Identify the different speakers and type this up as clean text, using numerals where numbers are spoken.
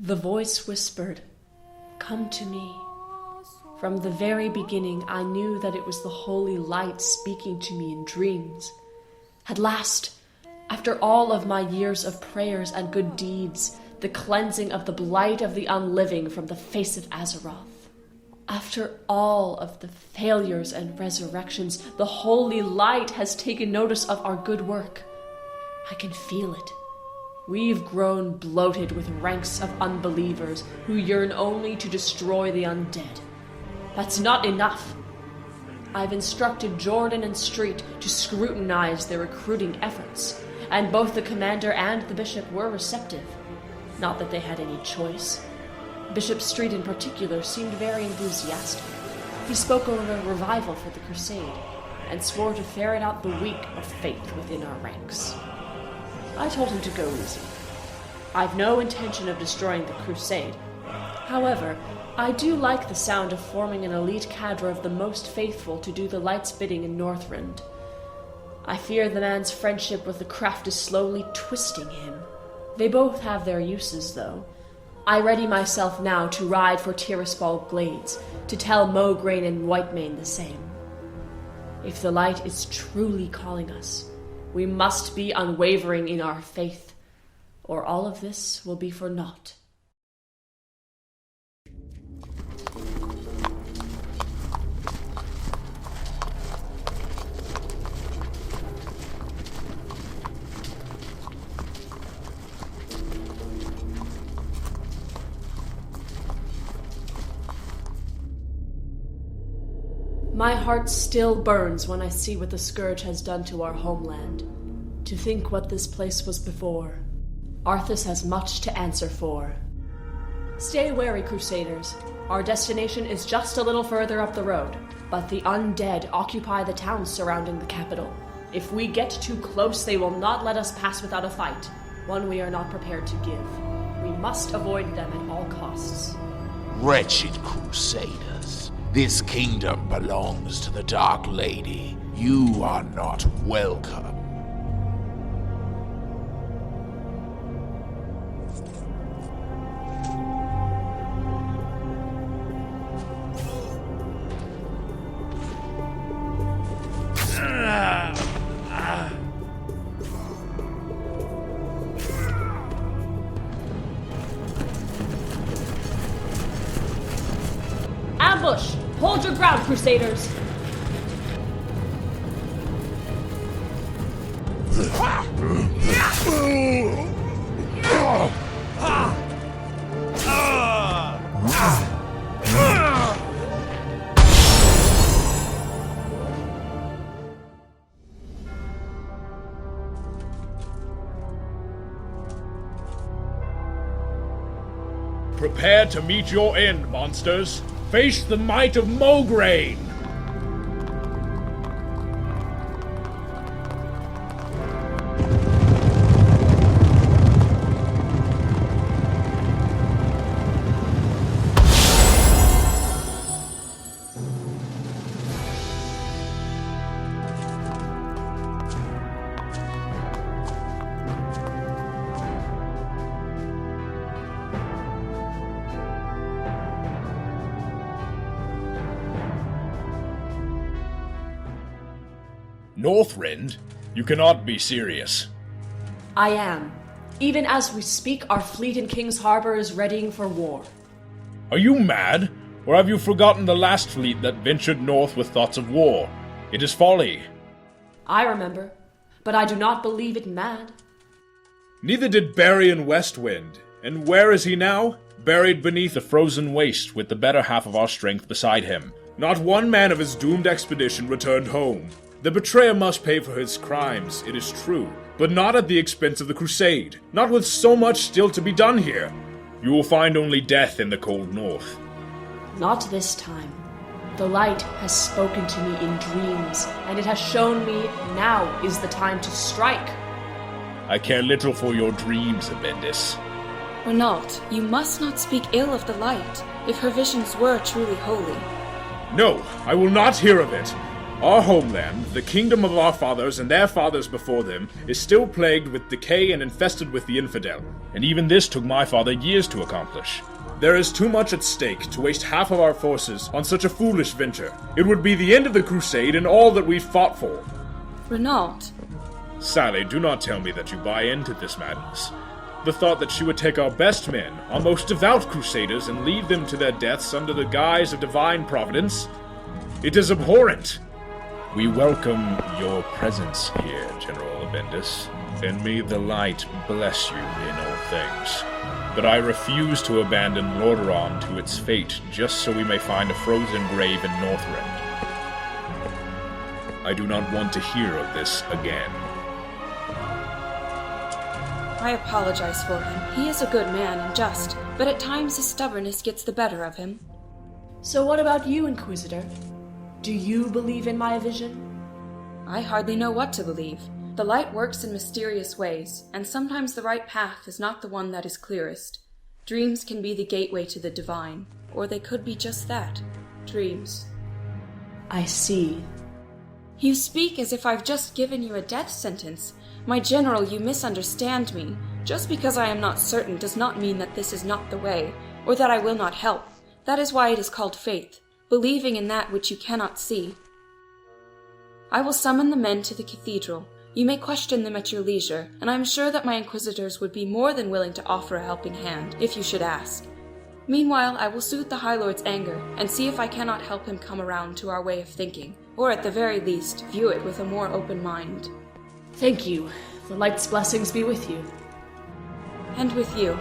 Speaker 1: The voice whispered, "Come to me." From the very beginning, I knew that it was the holy light speaking to me in dreams. At last, after all of my years of prayers and good deeds, the cleansing of the blight of the unliving from the face of Azeroth. After all of the failures and resurrections, the holy light has taken notice of our good work. I can feel it. We've grown bloated with ranks of unbelievers who yearn only to destroy the undead. That's not enough. I've instructed Jordan and Street to scrutinize their recruiting efforts, and both the commander and the bishop were receptive. Not that they had any choice. Bishop Street in particular seemed very enthusiastic. He spoke of a revival for the crusade, and swore to ferret out the weak of faith within our ranks. I told him to go easy. I've no intention of destroying the crusade. However, I do like the sound of forming an elite cadre of the most faithful to do the light's bidding in Northrend. I fear the man's friendship with the craft is slowly twisting him. They both have their uses, though. I ready myself now to ride for Tirisfal Glades, to tell Mograine and Whitemane the same. If the light is truly calling us, we must be unwavering in our faith, or all of this will be for naught. My heart still burns when I see what the Scourge has done to our homeland. To think what this place was before. Arthas has much to answer for. Stay wary, Crusaders. Our destination is just a little further up the road, but the undead occupy the towns surrounding the capital. If we get too close, they will not let us pass without a fight, one we are not prepared to give. We must avoid them at all costs.
Speaker 2: Wretched Crusaders, this kingdom belongs to the Dark Lady. You are not welcome.
Speaker 1: Ambush! Hold your ground, Crusaders!
Speaker 3: Prepare to meet your end, monsters. Face the might of Mograine! Northrend? You cannot be serious.
Speaker 1: I am. Even as we speak, our fleet in King's Harbor is readying for war.
Speaker 3: Are you mad? Or have you forgotten the last fleet that ventured north with thoughts of war? It is folly.
Speaker 1: I remember, but I do not believe it mad.
Speaker 3: Neither did Barry Westwind. And where is he now? Buried beneath a frozen waste with the better half of our strength beside him. Not one man of his doomed expedition returned home. The betrayer must pay for his crimes, it is true, but not at the expense of the crusade, not with so much still to be done here. You will find only death in the cold north.
Speaker 1: Not this time. The light has spoken to me in dreams, and it has shown me now is the time to strike.
Speaker 3: I care little for your dreams, Abbendis.
Speaker 4: Renault, you must not speak ill of the light, if her visions were truly holy.
Speaker 3: No, I will not hear of it. Our homeland, the kingdom of our fathers and their fathers before them, is still plagued with decay and infested with the infidel, and even this took my father years to accomplish. There is too much at stake to waste half of our forces on such a foolish venture. It would be the end of the crusade and all that we've fought for.
Speaker 4: Renaud.
Speaker 3: Sally, do not tell me that you buy into this madness. The thought that she would take our best men, our most devout crusaders, and lead them to their deaths under the guise of divine providence, it is abhorrent. We welcome your presence here, General Abbendis, and may the light bless you in all things. But I refuse to abandon Lordaeron to its fate just so we may find a frozen grave in Northrend. I do not want to hear of this again.
Speaker 4: I apologize for him. He is a good man and just, but at times his stubbornness gets the better of him.
Speaker 1: So what about you, Inquisitor? Do you believe in my vision?
Speaker 4: I hardly know what to believe. The light works in mysterious ways, and sometimes the right path is not the one that is clearest. Dreams can be the gateway to the divine, or they could be just that, dreams.
Speaker 1: I see.
Speaker 4: You speak as if I've just given you a death sentence. My general, you misunderstand me. Just because I am not certain does not mean that this is not the way, or that I will not help. That is why it is called faith, believing in that which you cannot see. I will summon the men to the cathedral. You may question them at your leisure, and I am sure that my inquisitors would be more than willing to offer a helping hand, if you should ask. Meanwhile, I will soothe the High Lord's anger, and see if I cannot help him come around to our way of thinking, or at the very least, view it with a more open mind.
Speaker 1: Thank you. The light's blessings be with you.
Speaker 4: And with you.